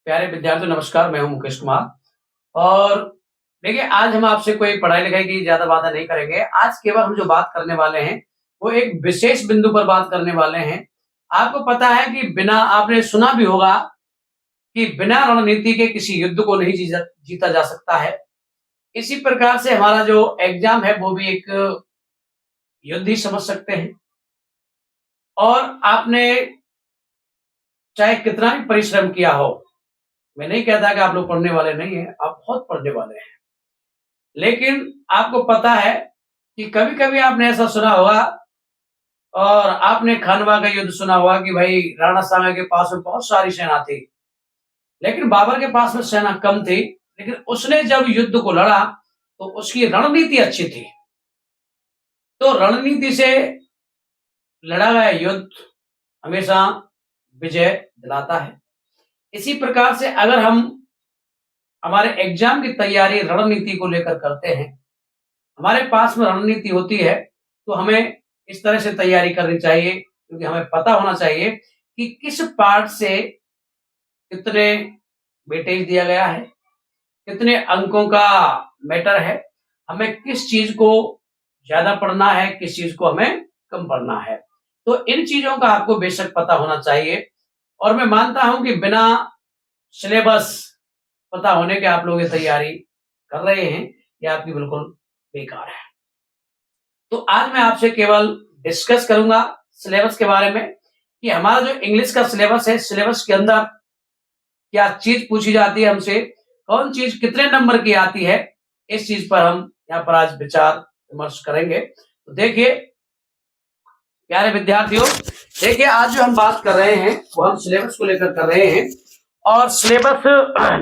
प्यारे विद्यार्थियों नमस्कार, मैं हूं मुकेश कुमार। और देखिए, आज हम आपसे कोई पढ़ाई-लिखाई की ज़्यादा बातें नहीं करेंगे। आज केवल हम जो बात करने वाले हैं, वो एक विशेष बिंदु पर बात करने वाले हैं। आपको पता है कि बिना आपने सुना भी होगा कि बिना रणनीति के किसी युद्ध को नहीं जीता जा सकता है। इसी प्रकार से हमारा जो एग्ज़ाम है, वो भी एक युद्ध ही समझ सकते हैं। और आपने चाहे कितना भी परिश्रम किया हो, मैं नहीं कहता कि आप लोग पढ़ने वाले नहीं हैं, आप बहुत पढ़ने वाले हैं। लेकिन आपको पता है कि कभी-कभी आपने ऐसा सुना होगा और आपने खानवा का युद्ध सुना होगा कि भाई राणा सांगा के पास में बहुत सारी सेना थी, लेकिन बाबर के पास में सेना कम थी, लेकिन उसने जब युद्ध को लड़ा तो उसकी रणनीति अच्छी थी। तो रणनीति से लड़ा गया युद्ध हमेशा विजय दिलाता है। इसी प्रकार से अगर हम हमारे एग्जाम की तैयारी रणनीति को लेकर करते हैं, हमारे पास में रणनीति होती है, तो हमें इस तरह से तैयारी करनी चाहिए, क्योंकि हमें पता होना चाहिए कि किस पार्ट से कितने वेटेज दिया गया है, कितने अंकों का मैटर है, हमें किस चीज को ज्यादा पढ़ना है, किस चीज को हमें कम पढ़ना है। तो इन चीजों का आपको बेशक पता होना चाहिए। और मैं मानता हूं कि बिना सिलेबस पता होने के आप लोग ये तैयारी कर रहे हैं, ये आपकी बिल्कुल बेकार है। तो आज मैं आपसे केवल डिस्कस करूंगा सिलेबस के बारे में कि हमारा जो इंग्लिश का सिलेबस है, सिलेबस के अंदर क्या चीज पूछी जाती है हमसे, कौन चीज कितने नंबर की आती है, इस चीज पर हम यहाँ पर आज विचार विमर्श करेंगे। तो देखिए प्यारे विद्यार्थियों, देखिए आज जो हम बात कर रहे हैं वो हम सिलेबस को लेकर कर रहे हैं। और सिलेबस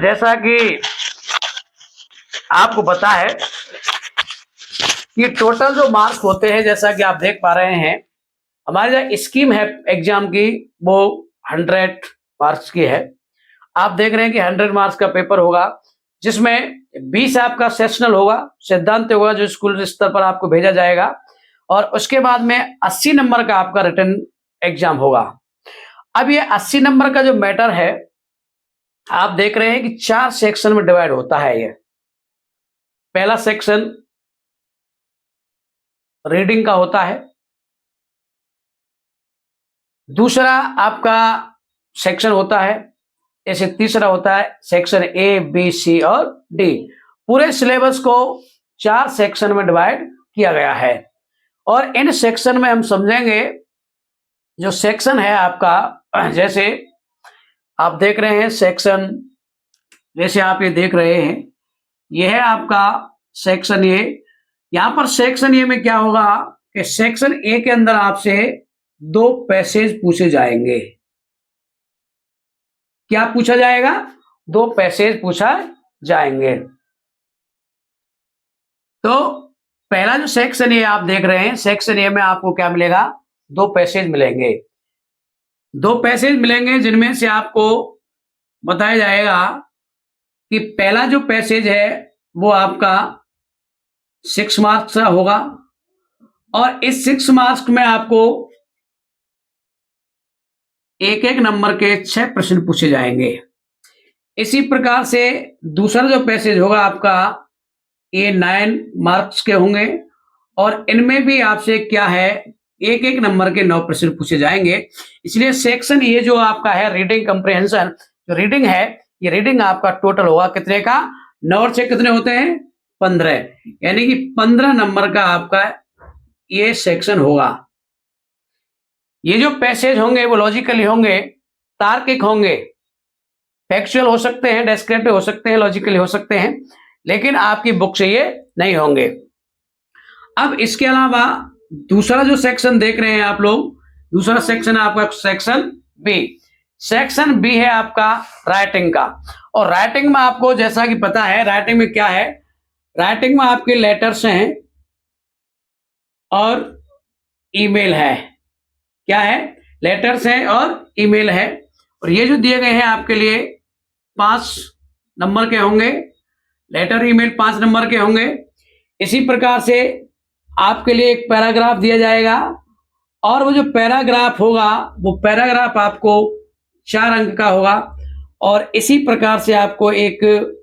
जैसा कि आपको पता है कि टोटल जो मार्क्स होते हैं, जैसा कि आप देख पा रहे हैं, हमारी जो स्कीम है एग्जाम की वो 100 मार्क्स की है। आप देख रहे हैं कि 100 मार्क्स का पेपर होगा, जिसमें 20 आपका सेशनल होगा, सिद्धांत होगा, जो स्कूल स्तर पर आपको भेजा जाएगा। और उसके बाद में 80 नंबर का आपका रिटन एग्जाम होगा। अब ये 80 नंबर का जो मैटर है, आप देख रहे हैं कि 4 सेक्शन में डिवाइड होता है। ये पहला सेक्शन रीडिंग का होता है, दूसरा आपका सेक्शन होता है, जैसे तीसरा होता है सेक्शन ए बी सी और डी। पूरे सिलेबस को 4 सेक्शन में डिवाइड किया गया है। और इन सेक्शन में हम समझेंगे, जो सेक्शन है आपका, जैसे आप देख रहे हैं सेक्शन, जैसे आप ये देख रहे हैं, ये है आपका सेक्शन ए। यहां पर सेक्शन ए में क्या होगा कि सेक्शन ए के अंदर आपसे 2 पैसेज पूछे जाएंगे। क्या पूछा जाएगा? 2 पैसेज पूछा जाएंगे। तो पहला जो सेक्शन ए आप देख रहे हैं, सेक्शन ए में आपको क्या मिलेगा? 2 पैसेज मिलेंगे। 2 पैसेज मिलेंगे, जिनमें से आपको बताया जाएगा कि पहला जो पैसेज है वो आपका 6 मार्क्स का होगा, और इस 6 मार्क्स में आपको एक एक नंबर के 6 प्रश्न पूछे जाएंगे। इसी प्रकार से दूसरा जो पैसेज होगा आपका, ये 9 मार्क्स के होंगे, और इनमें भी आपसे क्या है, एक एक नंबर के 9 प्रश्न पूछे जाएंगे। इसलिए सेक्शन ये जो आपका है रीडिंग कंप्रिहेंशन, जो रीडिंग है, ये रीडिंग आपका टोटल होगा कितने का? 9 और 6 कितने होते हैं? 15, यानी कि 15 नंबर का आपका ये सेक्शन होगा। ये जो पैसेज होंगे वो लॉजिकली होंगे, तार्किक होंगे, फैक्चुअल हो सकते हैं, डेस्क्रिप्टिव हो सकते हैं, लॉजिकली हो सकते हैं, लेकिन आपकी बुक से ये नहीं होंगे। अब इसके अलावा दूसरा जो सेक्शन देख रहे हैं आप लोग, दूसरा सेक्शन है आपका सेक्शन बी। सेक्शन बी है आपका राइटिंग का। और राइटिंग में आपको जैसा कि पता है, राइटिंग में क्या है, राइटिंग में आपके लेटर्स हैं और ईमेल है। क्या है? लेटर्स हैं और ईमेल है। और ये जो दिए गए हैं आपके लिए 5 नंबर के होंगे, लेटर ईमेल 5 नंबर के होंगे। इसी प्रकार से आपके लिए एक पैराग्राफ दिया जाएगा, और वो जो पैराग्राफ होगा, वो पैराग्राफ आपको 4 अंक का होगा। और इसी प्रकार से आपको एक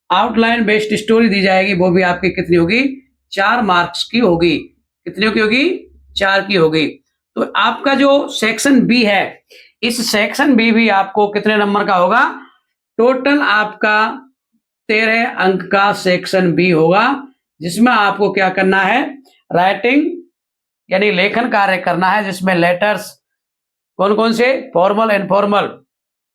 आउटलाइन बेस्ड स्टोरी दी जाएगी, वो भी आपकी कितनी होगी, 4 मार्क्स की होगी। कितने की होगी, 4 की होगी। तो आपका जो सेक्शन बी है, इस सेक्शन बी भी आपको कितने नंबर का होगा, टोटल आपका 13 अंक का सेक्शन बी होगा, जिसमें आपको क्या करना है, राइटिंग यानी लेखन कार्य करना है, जिसमें लेटर्स कौन कौन से, फॉर्मल इनफॉर्मल,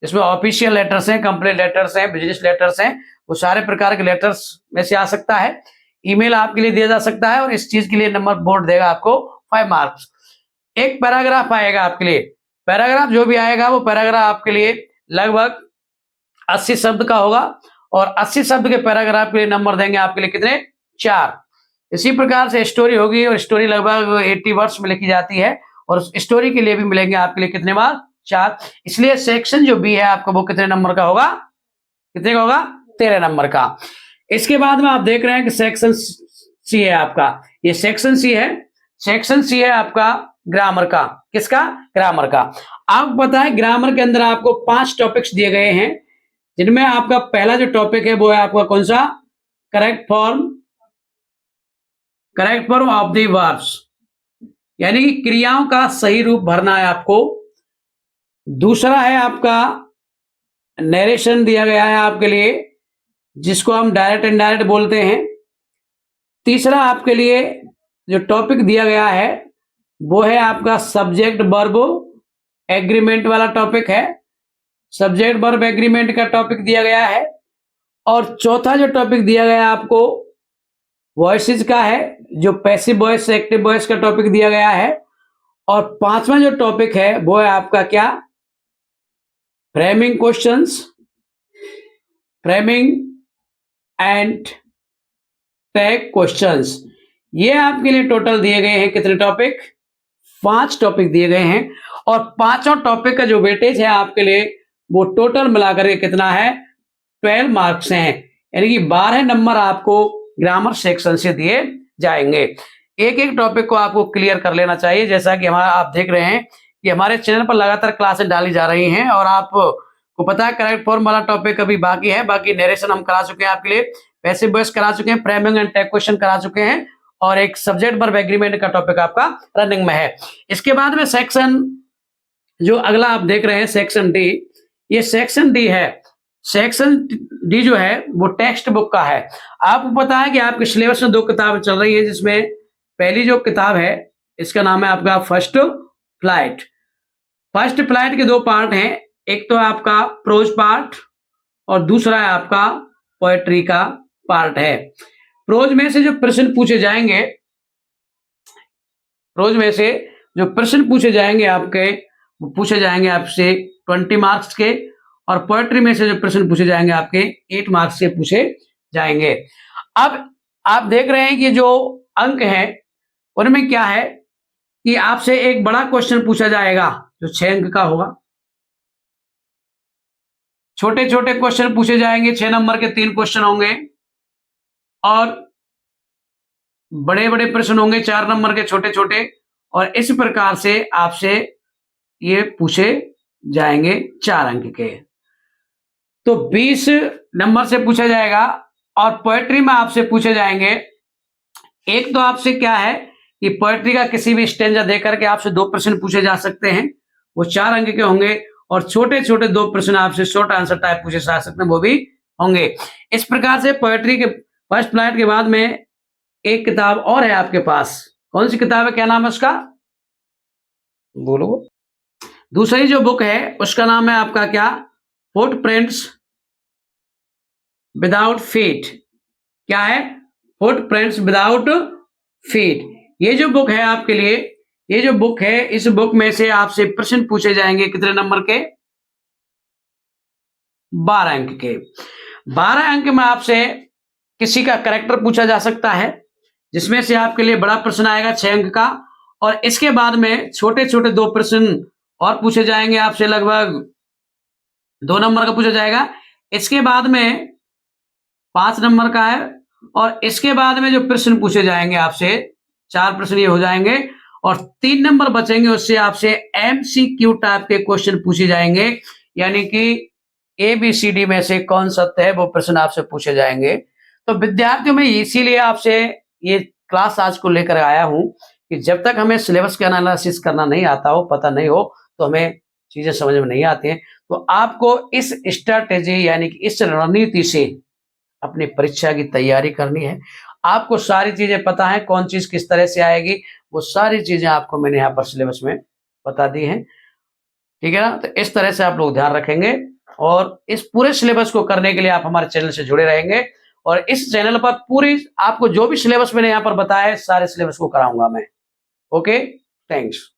इसमें ऑफिशियल लेटर्स हैं, कंप्लेंट लेटर्स हैं, बिजनेस लेटर्स हैं, वो सारे प्रकार के लेटर्स में से आ सकता है। ईमेल आपके लिए दिया जा सकता है और इस चीज के लिए नंबर बोर्ड देगा आपको 5 मार्क्स। एक पैराग्राफ आएगा आपके लिए, पैराग्राफ जो भी आएगा वो पैराग्राफ आपके लिए लगभग 80 शब्द का होगा और 80 शब्द के पैराग्राफ के लिए नंबर देंगे आपके लिए कितने, 4। इसी प्रकार से स्टोरी होगी और स्टोरी लगभग 80 वर्ड्स में लिखी जाती है और उस स्टोरी के लिए भी मिलेंगे आपके लिए कितने मार्क्स, 4। इसलिए सेक्शन जो बी है आपका वो कितने नंबर का होगा, कितने का होगा, 13 नंबर का। इसके बाद में आप देख रहे हैं कि सेक्शन सी है आपका, ये सेक्शन सी है, सेक्शन सी है आपका ग्रामर का। किसका, ग्रामर का। आपको पता है ग्रामर के अंदर आपको 5 टॉपिक्स दिए गए हैं, जिनमें आपका पहला जो टॉपिक है वो है आपका कौन सा, correct form of the verbs, यानी कि क्रियाओं का सही रूप भरना है आपको। दूसरा है आपका नरेशन दिया गया है आपके लिए, जिसको हम डायरेक्ट इनडायरेक्ट बोलते हैं। तीसरा आपके लिए जो टॉपिक दिया गया है वो है आपका सब्जेक्ट वर्ब एग्रीमेंट वाला टॉपिक है, सब्जेक्ट वर्ब एग्रीमेंट का टॉपिक दिया गया है। और चौथा जो टॉपिक दिया गया आपको वॉइसेस का है, जो पैसिव वॉइस से एक्टिव वॉइस का टॉपिक दिया गया है। और पांचवा जो टॉपिक है वो है आपका क्या, framing questions, framing and tag questions. ये आपके लिए टोटल दिए गए हैं कितने टॉपिक, 5 टॉपिक दिए गए हैं। और पांचों टॉपिक का जो वेटेज है आपके लिए वो टोटल मिलाकर के कितना है, 12 मार्क्स हैं, यानी कि 12 नंबर आपको ग्रामर सेक्शन से दिए जाएंगे। एक एक टॉपिक को आपको क्लियर कर लेना चाहिए। जैसा कि हमारा आप देख रहे हैं कि हमारे चैनल पर लगातार क्लासेस डाली जा रही हैं और आपको पता है करेक्ट फॉर्म वाला टॉपिक अभी बाकी है, बाकी नरेशन हम करा चुके हैं आपके लिए, पैसिव वॉइस करा चुके हैं, फ्रेमिंग एंड टैग क्वेश्चन करा चुके हैं और एक सब्जेक्ट वर्ब एग्रीमेंट का टॉपिक आपका रनिंग में है। इसके बाद में सेक्शन जो अगला आप देख रहे हैं सेक्शन डी, ये सेक्शन डी है। सेक्शन डी जो है वो टेक्स्ट बुक का है। आपको पता है कि आपके सिलेबस में 2 किताब चल रही है, जिसमें पहली जो किताब है इसका नाम है आपका फर्स्ट फ्लाइट। फर्स्ट फ्लाइट के 2 पार्ट हैं, एक तो आपका प्रोज पार्ट और दूसरा है आपका पोएट्री का पार्ट है। प्रोज में से जो प्रश्न पूछे जाएंगे, प्रोज में से जो प्रश्न पूछे जाएंगे आपके, वो पूछे जाएंगे आपसे 20 मार्क्स के, और पोएट्री में से जो प्रश्न पूछे जाएंगे आपके 8 मार्क्स से पूछे जाएंगे। अब आप देख रहे हैं कि जो अंक हैं उनमें क्या है कि आपसे एक बड़ा क्वेश्चन पूछा जाएगा जो 6 अंक का होगा, छोटे छोटे क्वेश्चन पूछे जाएंगे, 6 नंबर के 3 क्वेश्चन होंगे, और बड़े बड़े प्रश्न होंगे 4 नंबर के छोटे छोटे, और इस प्रकार से आपसे ये पूछे जाएंगे 4 अंक के। तो 20 नंबर से पूछा जाएगा। और पोएट्री में आपसे पूछे जाएंगे, एक तो आपसे क्या है कि पोएट्री का किसी भी स्टेंजा देकर के आपसे 2 प्रश्न पूछे जा सकते हैं, वो 4 अंक के होंगे, और छोटे छोटे 2 प्रश्न आपसे शॉर्ट आंसर टाइप पूछे जा सकते हैं, वो भी होंगे। इस प्रकार से पोएट्री के फर्स्ट फ्लाइट के बाद में एक किताब और है आपके पास, कौन सी किताब है, क्या नाम है उसका, बोलो। दूसरी जो बुक है उसका नाम है आपका क्या, फुटप्रिंट्स विदाउट फीट। क्या है, फुटप्रिंट्स विदाउट फीट। ये जो बुक है आपके लिए, ये जो बुक है, इस बुक में से आपसे प्रश्न पूछे जाएंगे कितने नंबर के, 12 अंक के। 12 अंक में आपसे किसी का कैरेक्टर पूछा जा सकता है, जिसमें से आपके लिए बड़ा प्रश्न आएगा 6 अंक का, और इसके बाद में छोटे छोटे 2 प्रश्न और पूछे जाएंगे आपसे, लगभग 2 नंबर का पूछा जाएगा। इसके बाद में 5 नंबर का है, और इसके बाद में जो प्रश्न पूछे जाएंगे आपसे 4 प्रश्न ये हो जाएंगे, और 3 नंबर बचेंगे, उससे आपसे MCQ टाइप के क्वेश्चन पूछे जाएंगे, यानी कि ABCD में से कौन सत्य है, वो प्रश्न आपसे पूछे जाएंगे। तो विद्यार्थियों में इसीलिए आपसे ये क्लास आज को लेकर आया हूं कि जब तक हमें सिलेबस का एनालिसिस करना नहीं आता हो, पता नहीं हो, तो हमें चीजें समझ में नहीं आती हैं। तो आपको इस स्ट्रैटेजी यानी कि इस रणनीति से अपनी परीक्षा की तैयारी करनी है। आपको सारी चीजें पता है, कौन चीज किस तरह से आएगी, वो सारी चीजें आपको मैंने यहाँ पर सिलेबस में बता दी हैं। ठीक है ना? तो इस तरह से आप लोग ध्यान रखेंगे और इस पूरे सिलेबस को करने के लिए आप हमारे चैनल से जुड़े रहेंगे और इस चैनल पर पूरी आपको जो भी सिलेबस मैंने यहाँ पर बताया है, सारे सिलेबस को कराऊंगा मैं। Okay, thanks.